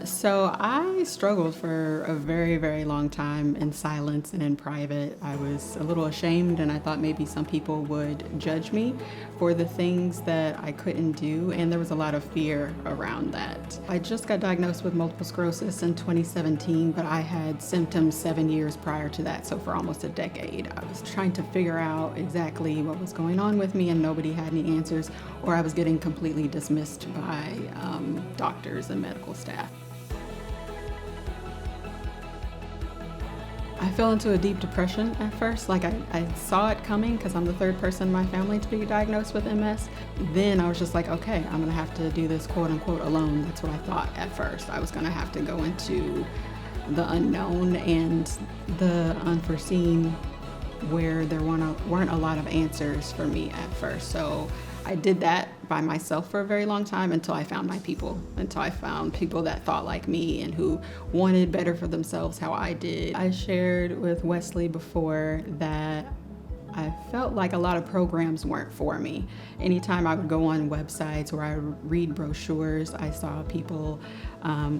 So I struggled for a very, very long time in silence and in private. I was a little ashamed, and I thought maybe some people would judge me for the things that I couldn't do, and there was a lot of fear around that. I just got diagnosed with multiple sclerosis in 2017, but I had symptoms 7 years prior to that, so for almost a decade. I was trying to figure out exactly what was going on with me, and nobody had any answers, or I was getting completely dismissed by doctors and medical staff. I fell into a deep depression at first. I saw it coming because I'm the third person in my family to be diagnosed with MS. Then I was just like, okay, I'm gonna have to do this quote unquote alone. That's what I thought at first. I was gonna have to go into the unknown and the unforeseen, where there weren't a lot of answers for me at first. So I did that by myself for a very long time until I found my people, until I found people that thought like me and who wanted better for themselves how I did. I shared with Wesley before that I felt like a lot of programs weren't for me. Anytime I would go on websites or I read brochures, I saw people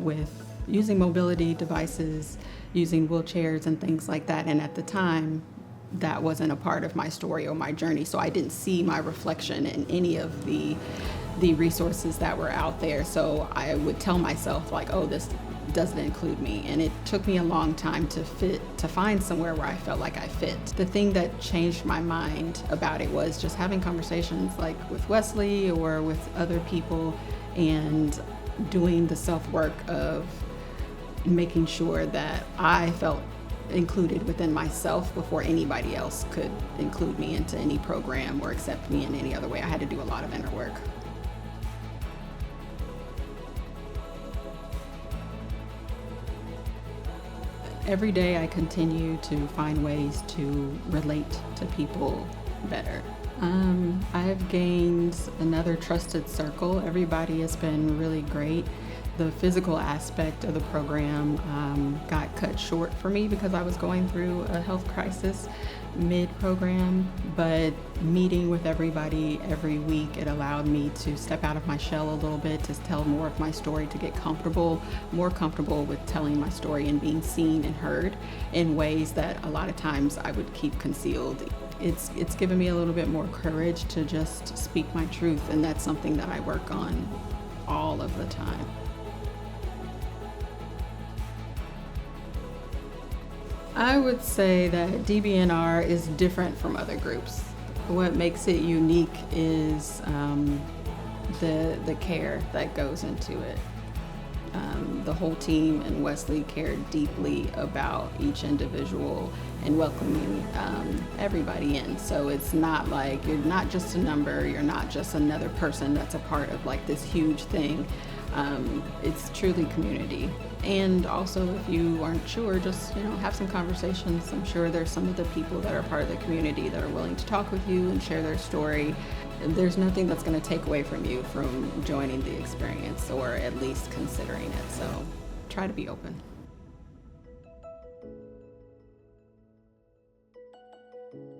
with using mobility devices, using wheelchairs and things like that. And at the time, that wasn't a part of my story or my journey, so I didn't see my reflection in any of the resources that were out there. So I would tell myself like, oh, this doesn't include me, and it took me a long time to find somewhere where I felt like I fit. The thing that changed my mind about it was just having conversations like with Wesley or with other people, and doing the self-work of making sure that I felt included within myself before anybody else could include me into any program or accept me in any other way. I had to do a lot of inner work. Every day I continue to find ways to relate to people better. I've gained another trusted circle. Everybody has been really great. The physical aspect of the program got cut short for me because I was going through a health crisis mid-program, but meeting with everybody every week, it allowed me to step out of my shell a little bit, to tell more of my story, to get more comfortable with telling my story and being seen and heard in ways that a lot of times I would keep concealed. It's given me a little bit more courage to just speak my truth, and that's something that I work on all of the time. I would say that DBNR is different from other groups. What makes it unique is the care that goes into it. The whole team and Wesley cared deeply about each individual and welcoming everybody in. So it's not like you're not just a number, you're not just another person that's a part of like this huge thing. It's truly community. And also, if you aren't sure, just have some conversations. I'm sure there's some of the people that are part of the community that are willing to talk with you and share their story. There's nothing that's going to take away from you from joining the experience, or at least considering it. So try to be open.